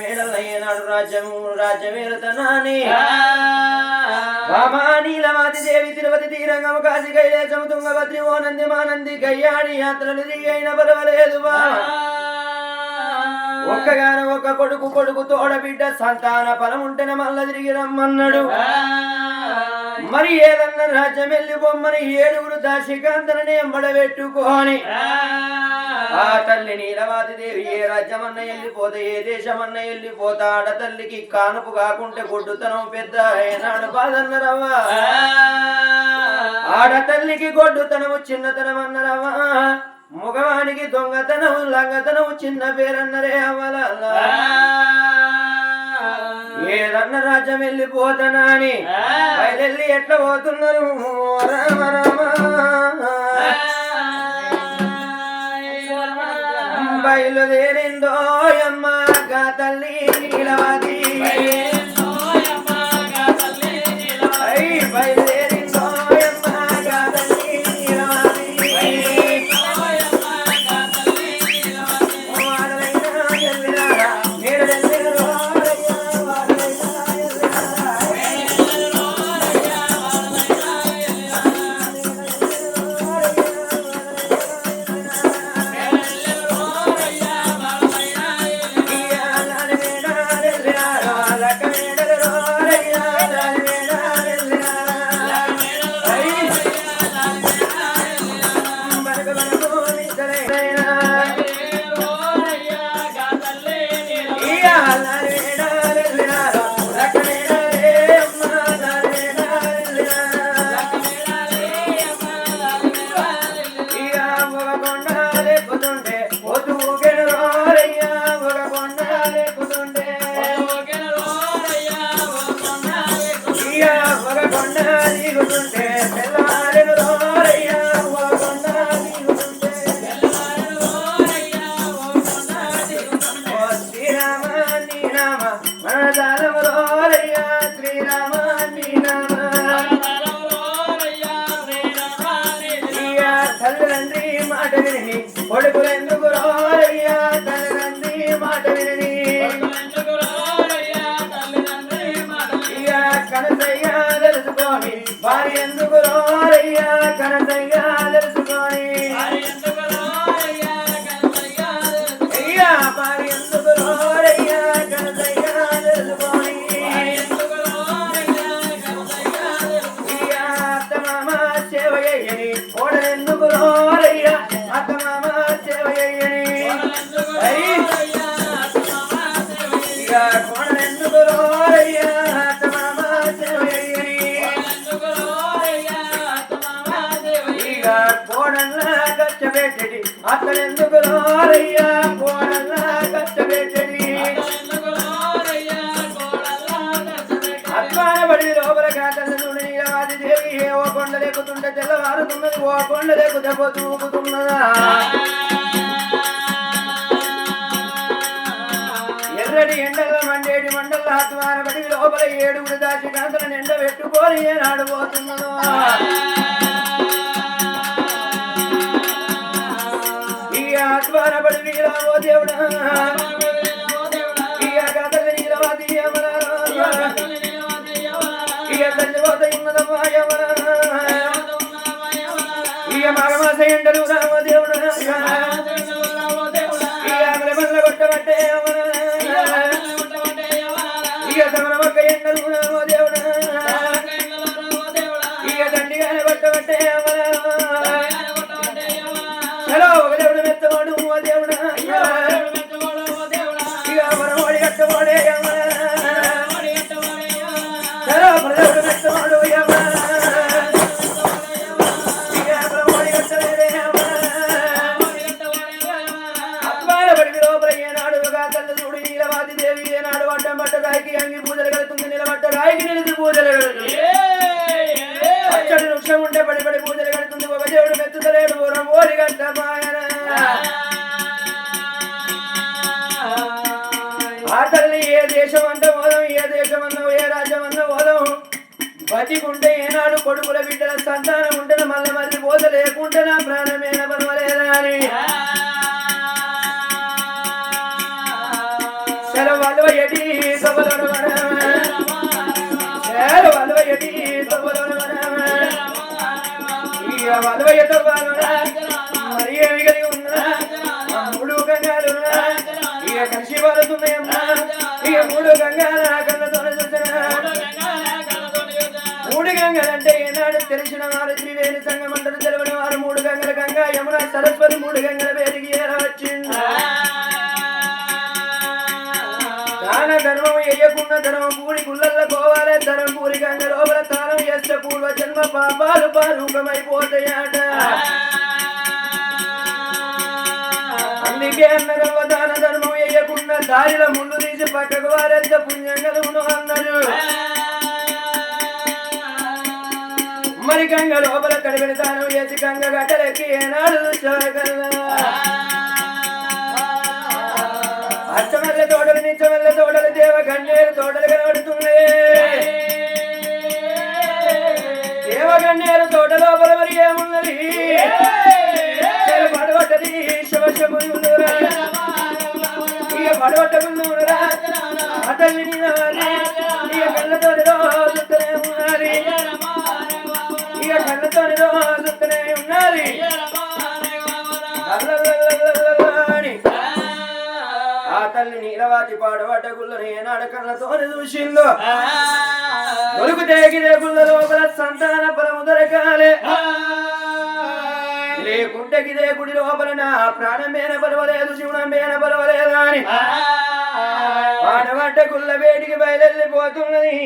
ఏనాడు రాజ్యమేలుతనాని వామానీలమాతి దేవి తిరుపతి తీరంగం కాశీ కైలాసం తుంగభద్రి ఓనంది మానంది గయ్యాడి యాత్రలు దిగైన పర్వాలేదు ఒక్కగాను ఒక కొడుకు తోడబిడ్డ సంతాన ఫలం ఉంటేనే మళ్ళా తిరిగి రమ్మన్నాడు. మరి ఏదన్నా రాజ్యం వెళ్ళిపోమ్మని ఏడుగురు దాశికాంతరని ఎంబడబెట్టుకోని ఆ తల్లి నీలవాతి దేవి ఏ రాజ్యమన్నా వెళ్ళిపోతే ఏ దేశమన్నా వెళ్ళిపోతా ఆడతల్లికి కానుపు కాకుంటే గొడ్డుతనం పెద్ద ఏనాడు బాధన్నరవ్వా ఆడతల్లికి గొడ్డుతనము చిన్నతనం అన్నరవ్వా మగవానికి దొంగతనం లంగతనం చిన్న పేరన్నరే అవ్వాల ఏదన్న రాజ్యం వెళ్ళిపోతానా అని బయలుదేరి ఎట్లా పోతున్నారు రామ రామ బయలుదేరిందో అమ్మ గా తల్లి నీలవాది బయలుదేరిందో అమ్మ గా తల్లి కొడుకులెందుకు రారయ్యా తల్లిదండ్రి మాట విని కనసయ్యా తెలుసుకొని వారి ఎందుకు రారయ్యా కనసయ్యా తెలుసుకొని అయ్యా వారి ఎందుకు రారయ్యా కనసయ్యా తెలుసుకొని అయ్యా అత్తమామ సేవయ్యని ఓడలెందుకు రారయ్యా అత్తమామ సేవయ్యని కోడలెందుకు రారయ్యా అత్తమామ సేవయ్యని ఇక కోడల్లా కష్టపెట్టడి అక్కడెందుకు రారయ్యా కోడల్లా కష్టపెట్టడి అత్మానబడి లోపల కాటల నుండి నీలవాది దేవి ఓ కొండ లేకుతుంటే తెల్లవారుతున్నది ఓ కొండ లేకు దెబ్బ తూపుతున్నదా ఎర్రటి ఎండల మండేటి మండల ఆత్మానబడి లోపల ఏడుగురు దాచి కాంతలను ఎండ పెట్టుకొని ఏనాడు పోతున్నదో ఈ ఆత్మానబడి నీలవో దేవుడా ఈ కాంతలు నీలవాది ఇక తల్లి పోత ఉన్నదమ్మా ఇక మగమాస ఎండలు రామో దేవుడా ఇక అమల బల్ల కొట్టబట్టే ఇక తమల మొక్క ఎండలు రామో దేవుడా ఇక దండిగానే కొట్టబట్టే హలో ఒక దేవుడు మెత్తవాడు ఓ దేవుడా ఇక మన ఓడి కట్టవాడే హలో ప్రదేవుడు మెత్తవాడు అచ్చడి వృక్షం ఉంటే పడి పూజలు కడుతుంది ఒక దేవుడు మెత్తుతలేడు ఓరి గంట ఆ తల్లి ఏ దేశం అంటే పోదాం ఏ దేశం అన్నా ఏ రాజ్యం అన్నా పోదాం బతికుంటే ఏనాడు కొడుకుల బిడ్డల సంతానం ఉంటే మళ్ళీ మళ్ళీ పోత లేకుంటే నా ప్రాణమేన పర్వాలేదా అని వలవయటి వలవయటి వలవయత మరి ఏమి కలిగి ఉన్నా మూడు గంగాలు ఇక కలిసి వలుతున్నాయమ్మా ఇక మూడు గంగాల కళ్ళతో మూడు గంగలంటే ఏనాడు తెలిసిన వారు త్రివేణి సంగమంటలు తెలవని వారు మూడు గంగల గంగా యమున సరస్వతి మూడు గంగల పేరుకి వచ్చింది దాన ధర్మం వేయకున్న ధర్మం పూరి గుళ్ళల్లో పోవాలి ధరం పూరి గంగ లోపల తానం చేస్తే పూర్వ జన్మ పాపాలు పారూపమైపోతాయట అందుకే అన్నరవ్వ దాన ధర్మం వేయకున్న దారిలో ముందు తీసి పక్కకు వారెంత పుణ్యం కలుగును అన్నారు మరి గంగ లోపల కడిగిన దానం చేసి గంగ గట్టలెక్కి ఏనాడు అచ్చమల్ల తోటలు నిచ్చమల్ల తోటలు దేవ గన్నేరు తోటలు కనబడుతున్నాయి దేవ గన్నేరు తోట లోపల మరి ఏమున్నది పడగొట్టది శివశమునురా ఇక పడగొట్టకున్నారా అతల్లి ఇక కళ్ళతో రోజుతూనే ఉన్నది ఇక కళ్ళతో రోజుతూనే ఉన్నది ఆ తల్లి నీలవాతి పాడబడ్డ గుళ్ళని ఏనాడు కళ్ళతో చూసిందో కొలుకు తేగిరే గుళ్ళ లోపల సంతాన ఫలము దొరకాలే లేకుంటే గిదే గుడి లోపల నా ప్రాణమేన పర్వలేదు శివునమేన పర్వలేదు అని పాడబడ్డ గుళ్ళ వేడికి బయలుపోతున్నది